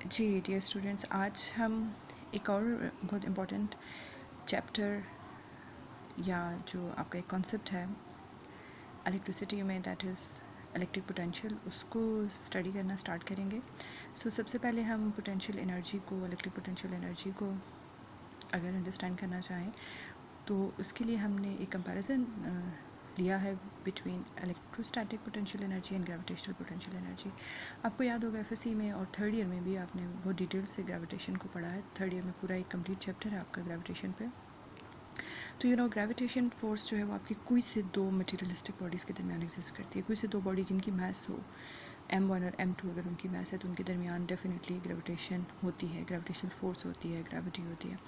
जी dear students, आज हम एक और बहुत इम्पोर्टेंट चैप्टर या जो आपका एक कॉन्सेप्ट है इलेक्ट्रिसिटी में, दैट इज़ इलेक्ट्रिक पोटेंशियल, उसको स्टडी करना स्टार्ट करेंगे। सबसे पहले हम पोटेंशियल एनर्जी को, इलेक्ट्रिक पोटेंशियल एनर्जी को अगर अंडरस्टैंड करना चाहें तो उसके लिए हमने एक कंपैरिजन लिया है between electrostatic potential energy and gravitational potential energy. आपको याद होगा एफएससी में और थर्ड ईयर में भी आपने बहुत डिटेल से ग्रेविटेशन को पढ़ा है। थर्ड ईयर में पूरा एक कंप्लीट चैप्टर है आपका ग्रेविटेशन पे। तो ग्रेविटेशन फोर्स जो है वो आपकी कोई से दो मटेरियलिस्टिक बॉडीज़ के दरमियान एग्जिस्ट करती है। कोई से दो बॉडी जिनकी मास हो m1 और m2, अगर उनकी मास है तो उनके दरमियान डेफिनेटली ग्रेविटेशन होती है, ग्रेविटेशनल फोर्स होती है, ग्रेविटी होती है।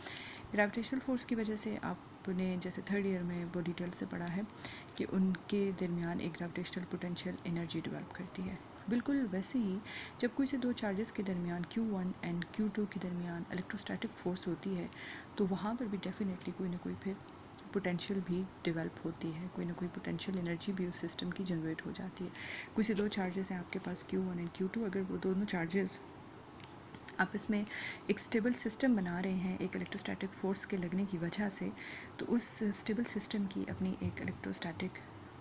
ग्रेविटेशनल फोर्स की वजह से आपने जैसे थर्ड ईयर में बहुत डिटेल से पढ़ा है कि उनके दरमियान एक ग्रेविटेशनल पोटेंशियल एनर्जी डेवलप करती है। बिल्कुल वैसे ही जब कोई से दो चार्जेस के दरमियान Q1 एंड Q2 के दरमियान इलेक्ट्रोस्टैटिक फोर्स होती है तो वहाँ पर भी डेफिनेटली कोई ना कोई फिर पोटेंशियल भी डेवलप होती है, कोई ना कोई पोटेंशियल एनर्जी भी उस सिस्टम की जनरेट हो जाती है। कोई से दो चार्जेस हैं आपके पास Q1 एंड Q2, अगर वो दोनों चार्जेस आपस में एक स्टेबल सिस्टम बना रहे हैं एक इलेक्ट्रोस्टैटिक फोर्स के लगने की वजह से, तो उस स्टेबल सिस्टम की अपनी एक इलेक्ट्रोस्टैटिक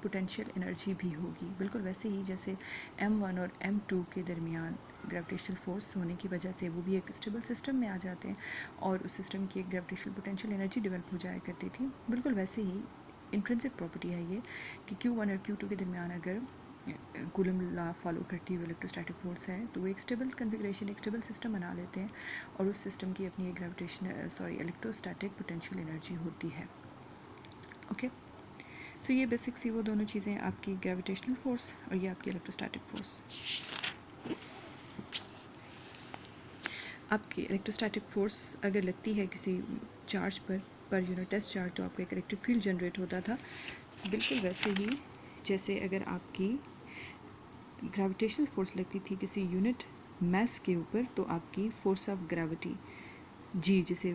पोटेंशियल एनर्जी भी होगी। बिल्कुल वैसे ही जैसे m1 और m2 के दरमियान ग्रेविटेशनल फोर्स होने की वजह से वो भी एक स्टेबल सिस्टम में आ जाते हैं और उस सिस्टम की एक ग्रेविटेशनल पोटेंशियल एनर्जी डेवलप हो जाया करती थी। बिल्कुल वैसे ही इंट्रिंसिक प्रॉपर्टी है ये कि Q1 और Q2 के दरमियान अगर कूलम लॉ फॉलो करती हुई इलेक्ट्रोस्टैटिक फोर्स है तो वो एक स्टेबल कन्फिग्रेशन, एक स्टेबल सिस्टम बना लेते हैं और उस सिस्टम की अपनी एक इलेक्ट्रोस्टैटिक पोटेंशियल एनर्जी होती है। ओके, सो ये बेसिक सी वो दोनों चीज़ें, आपकी ग्रेविटेशनल फोर्स और ये आपकी इलेक्ट्रोस्टैटिक फोर्स। आपकी इलेक्ट्रोस्टैटिक फोर्स अगर लगती है किसी charge per unit test charge, तो आपका एक इलेक्ट्रिक फील्ड जनरेट होता था। बिल्कुल वैसे ही जैसे अगर आपकी ग्रेविटेशनल फोर्स लगती थी किसी यूनिट मास के ऊपर तो आपकी फोर्स ऑफ ग्रेविटी जी, जिसे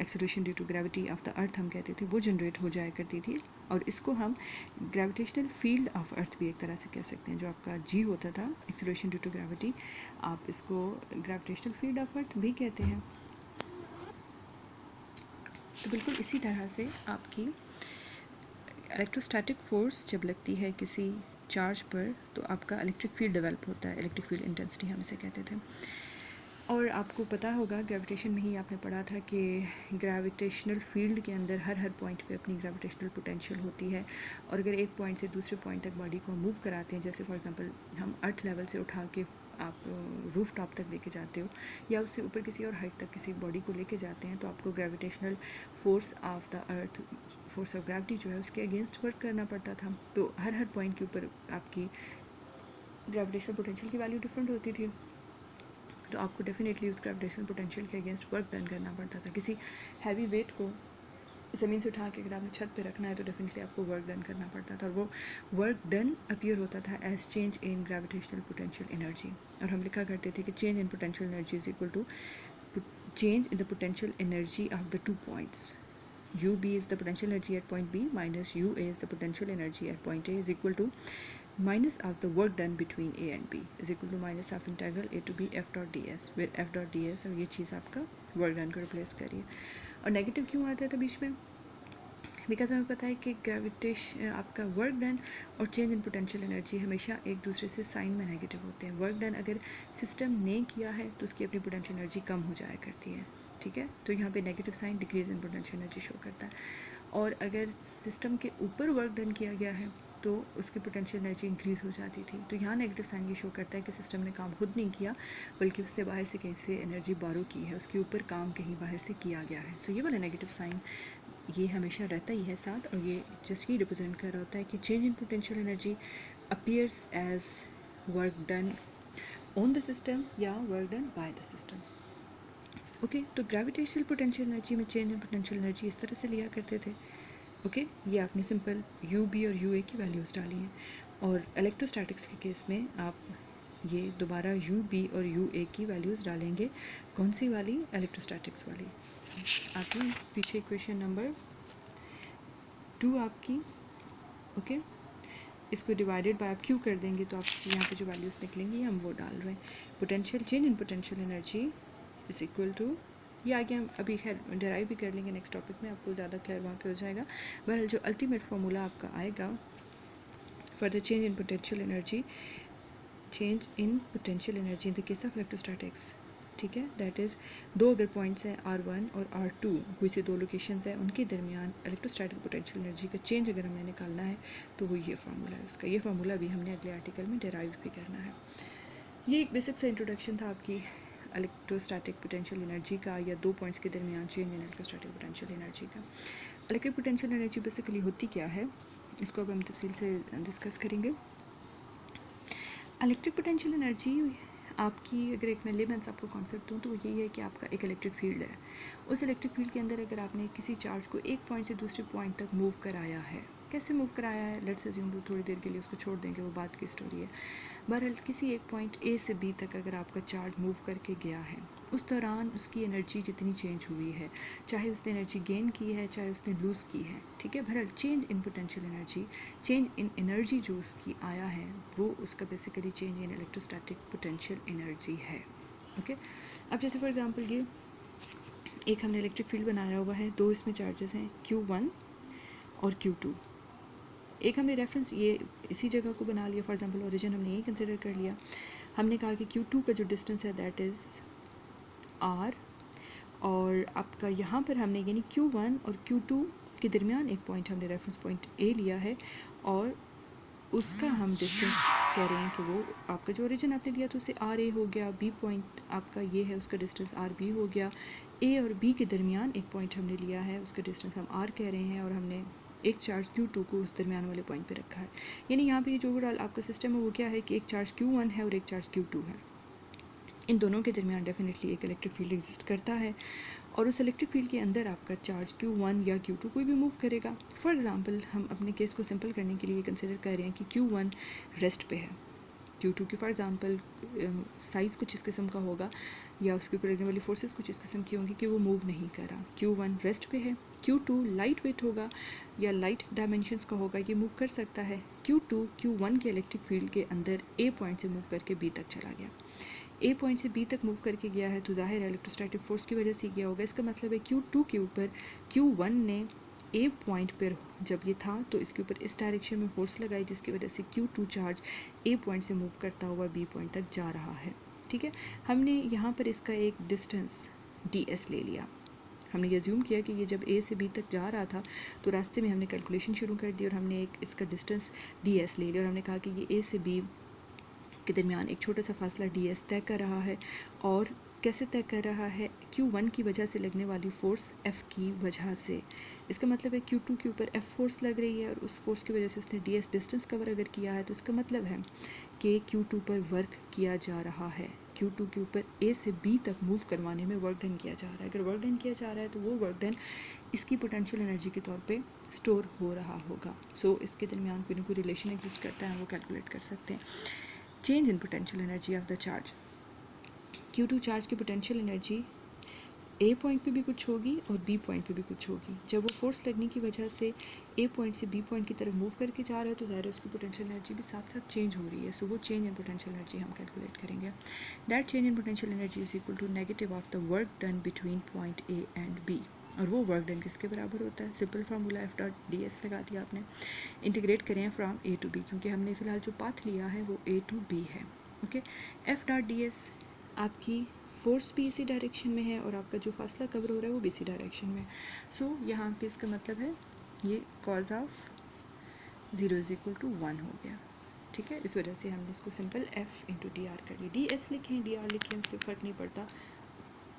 acceleration due to gravity of the earth हम कहते थे, वो जनरेट हो जाया करती थी। और इसको हम ग्रेविटेशनल फील्ड ऑफ अर्थ भी एक तरह से कह सकते हैं। जो आपका जी होता था एक्सेलरेशन ड्यू टू ग्रेविटी, आप इसको ग्रेविटेशनल फील्ड ऑफ अर्थ भी कहते हैं। तो बिल्कुल इसी तरह से आपकी इलेक्ट्रोस्टैटिक फोर्स जब लगती है किसी चार्ज पर तो आपका इलेक्ट्रिक फील्ड डेवलप होता है, इलेक्ट्रिक फील्ड इंटेंसिटी हम इसे कहते थे। और आपको पता होगा ग्रेविटेशन में ही आपने पढ़ा था कि ग्रेविटेशनल फील्ड के अंदर हर पॉइंट पे अपनी ग्रेविटेशनल पोटेंशियल होती है और अगर एक पॉइंट से दूसरे पॉइंट तक बॉडी को मूव कराते हैं, जैसे फॉर एग्जांपल हम अर्थ लेवल से उठा के आप रूफ टॉप तक लेके जाते हो या उससे ऊपर किसी और हाइट तक किसी बॉडी को लेके जाते हैं, तो आपको gravitational force of the earth, force of gravity जो है उसके अगेंस्ट वर्क करना पड़ता था। तो हर पॉइंट के ऊपर आपकी ग्रेविटेशनल पोटेंशियल की वैल्यू डिफरेंट होती थी, तो आपको डेफिनेटली उस ग्रेविटेशनल पोटेंशियल के अगेंस्ट वर्क डन करना पड़ता था। किसी हैवी वेट को ज़मीन से उठा के अगर आपने छत पे रखना है तो डेफिनेटली आपको वर्क डन करना पड़ता था और वो वर्क डन अपीयर होता था as change in gravitational potential energy. और हम लिखा करते थे कि change in potential energy is equal to change in the potential energy of the 2 points. UB is the potential energy at point B minus UA is the potential energy at point A is equal to minus of the work done between A and B is equal to minus of integral A to B F dot ds, where F dot ds और ये चीज़ आपका work done को replace करिए। और negative क्यों आता था बीच में? बिकॉज हमें पता है कि ग्रेविटेशन आपका वर्क डन और चेंज इन पोटेंशियल एनर्जी हमेशा एक दूसरे से साइन में नेगेटिव होते हैं। वर्क डन अगर सिस्टम ने किया है तो उसकी अपनी पोटेंशियल एनर्जी कम हो जाया करती है, ठीक है। तो यहाँ पे negative sign decrease in potential energy show करता है। और अगर सिस्टम के ऊपर वर्क डन किया गया है तो उसकी पोटेंशियल एनर्जी इंक्रीज़ हो जाती थी। तो यहाँ नेगेटिव साइन ये शो करता है कि सिस्टम ने काम खुद नहीं किया बल्कि उसने बाहर से कहीं से एनर्जी बारो की है, उसके ऊपर काम कहीं बाहर से किया गया है। सो ये वाला नेगेटिव साइन ये हमेशा रहता ही है साथ, और ये जस्ट ये रिप्रेजेंट कर रहा होता है कि change in potential energy appears as work done on the system या work done by the system. Okay, तो ग्रेविटेशनल पोटेंशियल एनर्जी में चेंज इन पोटेंशियल एनर्जी इस तरह से लिया करते थे। ओके, ये आपने सिंपल UB और UA की वैल्यूज़ डाली हैं। और इलेक्ट्रोस्टैटिक्स के केस में आप ये दोबारा UB और UA की वैल्यूज़ डालेंगे। कौन सी वाली? इलेक्ट्रोस्टैटिक्स वाली। आपकी पीछे क्वेश्चन नंबर 2 आपकी। ओके, इसको डिवाइडेड बाय आप क्यू कर देंगे तो आप यहाँ पे जो वैल्यूज़ निकलेंगी हम वो डाल रहे हैं। Potential change in potential energy is equal to, ये आगे हम अभी खैर डिराइव भी कर लेंगे नेक्स्ट टॉपिक में, आपको ज़्यादा क्लियर वहाँ पे हो जाएगा। बहरहाल जो अल्टीमेट फार्मूला आपका आएगा for the change in potential energy, change in potential energy in the case of electrostatics, ठीक है, दैट इज़ दो अगर पॉइंट्स हैं R1 और R2, कोई से दो लोकेशंस हैं, उनके दरमियान इलेक्ट्रोस्टैटिक पोटेंशियल एनर्जी का चेंज अगर हमें निकालना है तो वो ये फार्मूला है उसका। ये फार्मूला भी हमने अगले आर्टिकल में डिराइव भी करना है। ये एक बेसिक सा इंट्रोडक्शन था आपकी इलेक्ट्रोस्टैटिक पोटेंशियल एनर्जी का, या दो पॉइंट्स के दरमियान change in electrostatic potential energy का। इलेक्ट्रिक पोटेंशियल एनर्जी बेसिकली होती क्या है, इसको अब हम तफसील से डिस्कस करेंगे। इलेक्ट्रिक पोटेंशियल एनर्जी आपकी, अगर एक मैं लेमैन्स आपको कॉन्सेप्ट दूँ तो वो यही है कि आपका एक इलेक्ट्रिक फील्ड है। उस इलेक्ट्रिक फील्ड के अंदर अगर आपने किसी चार्ज को एक पॉइंट से दूसरे पॉइंट तक मूव कराया है, कैसे मूव कराया है, लेट्स अज्यूम वो थोड़ी देर के लिए उसको छोड़ देंगे, वो बात की स्टोरी है। बहरहाल किसी एक पॉइंट ए से बी तक अगर आपका चार्ज मूव करके गया है, उस दौरान उसकी एनर्जी जितनी चेंज हुई है, चाहे उसने एनर्जी गेन की है चाहे उसने लूज़ की है, ठीक है, बहरहाल change in potential energy, change in energy जो उसकी आया है वो उसका basically change in electrostatic potential energy है। ओके, अब जैसे फॉर एग्जांपल ये एक हमने इलेक्ट्रिक फील्ड बनाया हुआ है, दो इसमें चार्जेस हैं Q1 और Q2। एक हमने रेफरेंस ये इसी जगह को बना लिया, फॉर एग्जांपल ओरिजिन हमने यही कंसिडर कर लिया। हमने कहा कि Q2 का जो डिस्टेंस है दैट इज़ R, और आपका यहाँ पर हमने यानी Q1 और Q2 के दरमियान एक पॉइंट हमने रेफरेंस पॉइंट A लिया है, और उसका हम डिस्टेंस कह रहे हैं कि वो आपका जो ओरिजिन आपने लिया तो उससे RA हो गया, B पॉइंट आपका ये है उसका डिस्टेंस RB हो गया, A और B के दरमियान एक पॉइंट हमने लिया है उसका डिस्टेंस हम R कह रहे हैं, और हमने एक चार्ज Q2 को उस दरमियान वाले पॉइंट पे रखा है। यानी यहाँ पे जो ओवरऑल आपका सिस्टम है वो क्या है कि एक चार्ज Q1 है और एक चार्ज Q2 है। इन दोनों के दरमियान डेफिनेटली एक इलेक्ट्रिक फील्ड एग्जिस्ट करता है, और उस इलेक्ट्रिक फील्ड के अंदर आपका चार्ज Q1 या Q2 कोई भी मूव करेगा। फॉर एग्जांपल हम अपने केस को सिंपल करने के लिए कंसिडर कर रहे हैं कि Q1 रेस्ट पे है, Q2 की फॉर एग्जांपल साइज़ कुछ इस किस्म का होगा या उसके ऊपर लगने वाली फोर्सेस कुछ इस किस्म की होंगी कि वो मूव नहीं कर रहा। Q1 रेस्ट पे है, Q2 लाइट वेट होगा या लाइट डायमेंशंस का होगा, ये मूव कर सकता है। Q2 Q1 के इलेक्ट्रिक फील्ड के अंदर A पॉइंट से मूव करके B तक चला गया। A पॉइंट से B तक मूव करके गया है तो जाहिर है इलेक्ट्रोस्टैटिक फोर्स की वजह से गया होगा। इसका मतलब है Q2 के ऊपर Q1 ने A पॉइंट पर जब ये था तो इसके ऊपर इस डायरेक्शन में फोर्स लगाई, जिसकी वजह से Q2 चार्ज A पॉइंट से मूव करता हुआ B पॉइंट तक जा रहा है। ठीक है, हमने यहाँ पर इसका एक डिस्टेंस ds ले लिया। हमने ये अज्यूम किया कि ये जब A से B तक जा रहा था तो रास्ते में हमने कैलकुलेशन शुरू कर दी और हमने एक इसका डिस्टेंस ds ले लिया, और हमने कहा कि ये A से B के दरमियान एक छोटा सा फासला ds तय कर रहा है। और कैसे तय कर रहा है, Q1 की वजह से लगने वाली फ़ोर्स F की वजह से। इसका मतलब है Q2 के ऊपर F फोर्स लग रही है और उस फोर्स की वजह से उसने ds डिस्टेंस कवर अगर किया है तो इसका मतलब है कि Q2 पर वर्क किया जा रहा है। Q2 के ऊपर A से B तक मूव करवाने में वर्क डन किया जा रहा है। अगर वर्क डन किया जा रहा है तो वो वर्क डन इसकी पोटेंशियल एनर्जी के तौर पे स्टोर हो रहा होगा। सो इसके दरमियान कोई ना कोई रिलेशन एग्जिस्ट करता है, वो कैलकुलेट कर सकते हैं। Change in potential energy of the charge, Q2 charge की पोटेंशियल एनर्जी A पॉइंट पे भी कुछ होगी और B पॉइंट पे भी कुछ होगी। जब वो फोर्स लगने की वजह से A पॉइंट से B पॉइंट की तरफ मूव करके जा रहा है तो ज़ाहिर है उसकी पोटेंशियल एनर्जी भी साथ साथ चेंज हो रही है। सो वो चेंज इन पोटेंशियल एनर्जी हम कैलकुलेट करेंगे। That change in potential energy is equal to negative of the work done between point A and B। और वो वर्क डन किसके बराबर होता है, simple formula F dot ds लगा दिया आपने। इंटीग्रेट करें फ्रॉम A टू B, क्योंकि हमने फ़िलहाल जो पाथ लिया है वो A टू B है। ओके, F डॉट ds आपकी फोर्स भी इसी डायरेक्शन में है और आपका जो फासला कवर हो रहा है वो भी इसी डायरेक्शन में। सो यहाँ पे इसका मतलब है ये cos of 0 is equal to 1 हो गया। ठीक है, इस वजह से हमने इसको सिंपल F इंटू dr कर लिया। ds लिखें dr लिखें उससे फ़र्क नहीं पड़ता,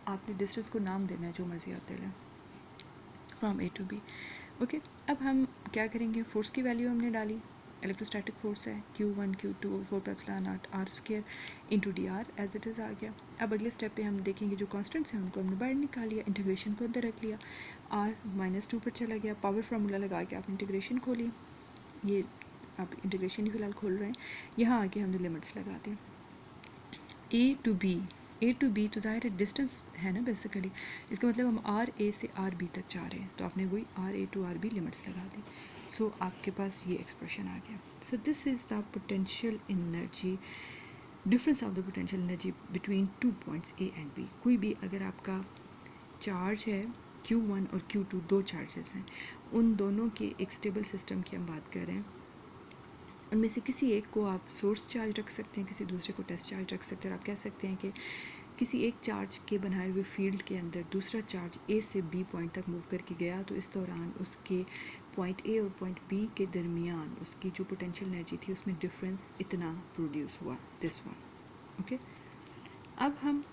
आपने डिस्टेंस को नाम देना है जो मर्ज़ी आप दे लें from A to B। Okay, अब हम क्या करेंगे, फोर्स की वैल्यू हमने डाली, इलेक्ट्रोस्टैटिक फोर्स है Q1 Q2 4πε0 r² into dr as it is आ गया। अब अगले स्टेप पे हम देखेंगे जो कॉन्स्टेंट्स हैं उनको हमने बाहर निकाल लिया, इंटीग्रेशन को अंदर रख लिया, r -2 पर चला गया, पावर फार्मूला लगा के आप इंटीग्रेशन खोली, ये आप इंटीग्रेशन ही फ़िलहाल खोल रहे हैं, यहाँ आके हमने लिमिट्स लगा दी। A टू B तो ज़ाहिर है डिस्टेंस है ना बेसिकली, इसका मतलब हम RA से RB तक जा रहे हैं तो आपने वही RA टू RB लिमिट्स लगा दी। सो आपके पास ये एक्सप्रेशन आ गया. So this is the potential energy, difference of the potential energy between 2 points A and B. कोई भी अगर आपका चार्ज है Q1 और Q2, दो चार्जेस हैं, उन दोनों के एक स्टेबल सिस्टम की हम बात कर रहे हैं. उनमें से किसी एक को आप सोर्स चार्ज रख सकते हैं, किसी दूसरे को टेस्ट चार्ज रख सकते हैं. और आप कह सकते हैं कि किसी एक चार्ज के बनाए हुए फील्ड के अंदर दूसरा चार्ज ए से बी पॉइंट तक मूव करके गया, तो इस दौरान उसके पॉइंट ए और पॉइंट बी के दरमियान उसकी जो पोटेंशियल एनर्जी थी उसमें डिफरेंस इतना प्रोड्यूस हुआ, दिस वन. ओके, अब हम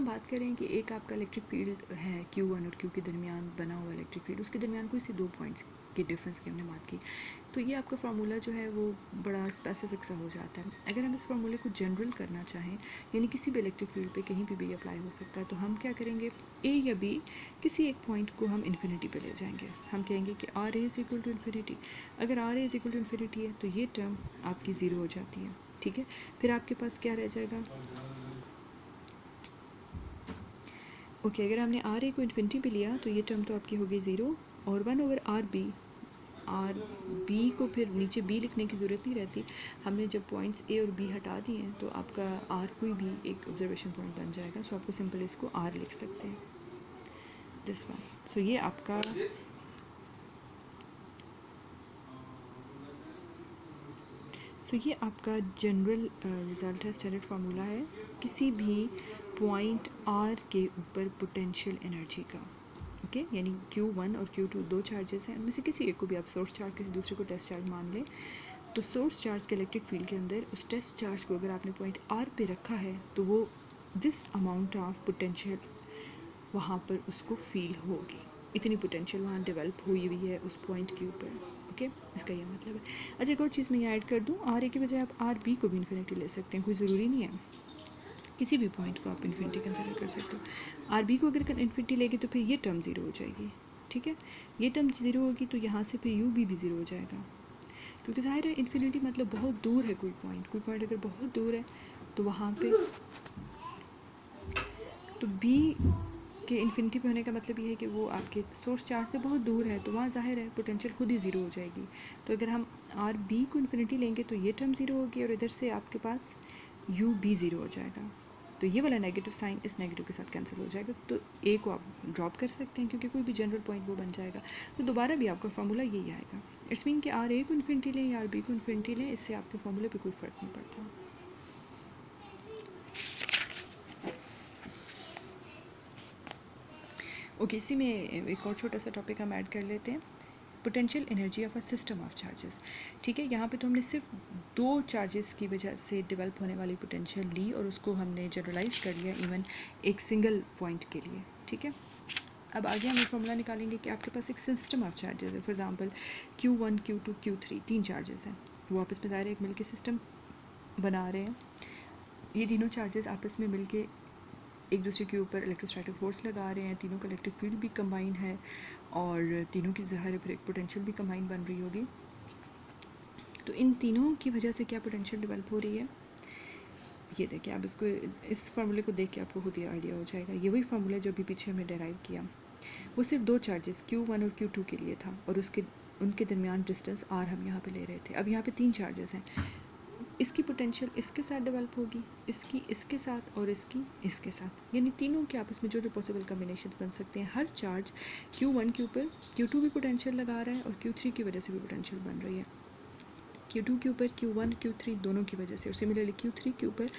बात करें कि एक आपका इलेक्ट्रिक फील्ड है Q1 और Q के दरमियान बना हुआ इलेक्ट्रिक फील्ड, उसके दरमियान कोई से दो पॉइंट्स के डिफरेंस की हमने बात की. तो ये आपका फार्मूला जो है वो बड़ा स्पेसिफिक सा हो जाता है. अगर हम इस फार्मूले को जनरल करना चाहें, यानी किसी भी इलेक्ट्रिक फील्ड पे कहीं पे भी अप्लाई हो सकता है, तो हम क्या करेंगे, ए या बी किसी एक पॉइंट को हम इन्फिनिटी पे ले जाएंगे. हम कहेंगे कि R A is equal to infinity. अगर R A is equal to infinity है तो ये टर्म आपकी ज़ीरो हो जाती है. ठीक है, फिर आपके पास क्या रह जाएगा. ओके, अगर हमने आर ए को इन्फिनिटी पे लिया तो ये टर्म तो आपकी होगी ज़ीरो, और 1/RB. आर बी को फिर नीचे बी लिखने की ज़रूरत नहीं रहती. हमने जब पॉइंट्स ए और बी हटा दिए हैं तो आपका आर कोई भी एक ऑब्जर्वेशन पॉइंट बन जाएगा. सो आपको सिंपल इसको आर लिख सकते हैं, दिस वन. सो ये आपका जनरल रिजल्ट है, स्टैंडर्ड फार्मूला है किसी भी पॉइंट आर के ऊपर पोटेंशियल एनर्जी का. ओके, यानी Q1 और Q2 दो चार्जेस हैं, उनमें से किसी एक को भी आप सोर्स चार्ज, किसी दूसरे को टेस्ट चार्ज मान लें. तो सोर्स चार्ज के इलेक्ट्रिक फील्ड के अंदर उस टेस्ट चार्ज को अगर आपने पॉइंट आर पे रखा है तो वो दिस अमाउंट ऑफ पोटेंशियल वहाँ पर उसको फील होगी. इतनी पोटेंशियल वहाँ डेवलप हुई हुई है उस पॉइंट के ऊपर. ओके, इसका ये मतलब है. अच्छा, एक और चीज़ मैं ये ऐड कर दूँ, आर ए की बजाय आप आर बी को भी इन्फिनिटी ले सकते हैं. कोई ज़रूरी नहीं है, किसी भी पॉइंट को आप इन्फिनिटी कंसिडर कर सकते हो. आर बी को अगर इन्फिनिटी लेगी तो फिर ये टर्म ज़ीरो हो जाएगी. ठीक है, ये टर्म ज़ीरो होगी तो यहाँ से फिर यू भी ज़ीरो हो जाएगा, क्योंकि ज़ाहिर है इन्फिनिटी मतलब बहुत दूर है. कोई पॉइंट अगर बहुत दूर है तो वहाँ पे तो बी के इन्फिनिटी पे होने का मतलब ये है कि वो आपके सोर्स चार्ज से बहुत दूर है, तो वहाँ ज़ाहिर है पोटेंशियल खुद ही ज़ीरो हो जाएगी. तो अगर हम आर बी को इन्फिनिटी लेंगे तो ये टर्म ज़ीरो होगी और इधर से आपके पास यू बी ज़ीरो हो जाएगा. तो ये वाला नेगेटिव साइन इस नेगेटिव के साथ कैंसिल हो जाएगा. तो ए को आप ड्रॉप कर सकते हैं क्योंकि कोई भी जनरल पॉइंट वो बन जाएगा. तो दोबारा भी आपका फार्मूला यही आएगा. इट्स मीन कि आर ए को इन्फिनिटी लें या आर बी को इन्फिनिटी लें, इससे आपके फार्मूले पे कोई फ़र्क नहीं पड़ता. ओके, इसी में एक और छोटा सा टॉपिक हम ऐड कर लेते हैं, potential energy of a system of charges. ठीक है, यहाँ पे तो हमने सिर्फ दो चार्जेस की वजह से डेवलप होने वाली पोटेंशियल ली और उसको हमने जनरलाइज कर लिया इवन एक सिंगल पॉइंट के लिए. ठीक है, अब आगे हम एक फॉर्मूला निकालेंगे कि आपके पास एक सिस्टम ऑफ चार्जेस है. For example Q1, Q2, Q3 तीन चार्जेस हैं, वो आपस में ज़ाहिर एक मिल के सिस्टम बना रहे हैं. ये तीनों चार्जेस आपस में मिल के एक दूसरे के ऊपर इलेक्ट्रोस्टैटिक फोर्स लगा रहे हैं. तीनों का इलेक्ट्रिक फील्ड भी कंबाइन है और तीनों की ज़ाहिर फिर एक पोटेंशियल भी कंबाइन बन रही होगी. तो इन तीनों की वजह से क्या पोटेंशियल डेवलप हो रही है, ये देखिए. आप इसको इस फार्मूले को देख के आपको खुद ही आइडिया हो जाएगा. ये वही फार्मूला जो अभी पीछे हमने डेराइव किया, वो सिर्फ दो चार्जेस Q1 और Q2 के लिए था और उनके दरमियान डिस्टेंस R हम यहाँ पे ले रहे थे. अब यहाँ पे तीन चार्जेस हैं, इसकी पोटेंशियल इसके साथ डेवलप होगी, इसकी इसके साथ और इसकी इसके साथ, यानी तीनों के आपस में जो पॉसिबल कम्बिनेशन बन सकते हैं. हर चार्ज Q1 के ऊपर Q2 भी पोटेंशियल लगा रहा है और Q3 की वजह से भी पोटेंशियल बन रही है. Q2 के ऊपर Q1 Q3 दोनों की वजह से, और सिमिलरली Q3 के ऊपर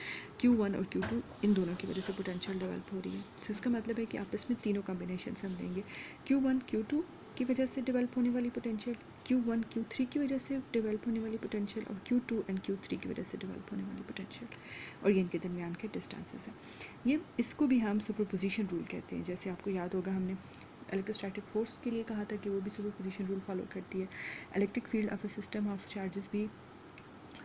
Q1 और Q2 इन दोनों की वजह से पोटेंशियल डेवलप हो रही है. तो इसका मतलब है कि आपस में तीनों कॉम्बिनेशन हम लेंगे. Q1 Q2 की वजह से डेवलप होने वाली पोटेंशियल, Q1 Q3 की वजह से डेवलप होने वाली पोटेंशियल और Q2 एंड Q3 की वजह से डेवलप होने वाली पोटेंशियल, और ये इनके दरमियान के डिस्टेंसेस हैं. ये इसको भी हम सुपरपोजिशन रूल कहते हैं. जैसे आपको याद होगा हमने इलेक्ट्रोस्टैटिक फोर्स के लिए कहा था कि वो भी सुपरपोजिशन रूल फॉलो करती है. Electric field of a system of charges भी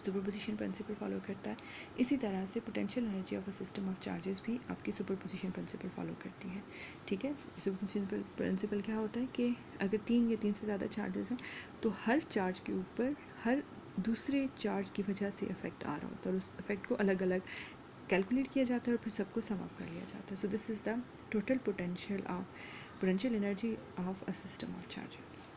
सुपरपोजिशन प्रिंसिपल फॉलो करता है. इसी तरह से potential energy of a system of charges भी आपकी सुपरपोजिशन प्रिंसिपल फॉलो करती है. ठीक है, सुपरपोजिशन प्रिंसिपल क्या होता है कि अगर तीन या तीन से ज़्यादा चार्जेस हैं तो हर चार्ज के ऊपर हर दूसरे चार्ज की वजह से इफेक्ट आ रहा होता है और उस इफेक्ट को अलग अलग कैलकुलेट किया जाता है और फिर सबको सम अप कर लिया जाता है. सो this is the total potential energy of a system of charges.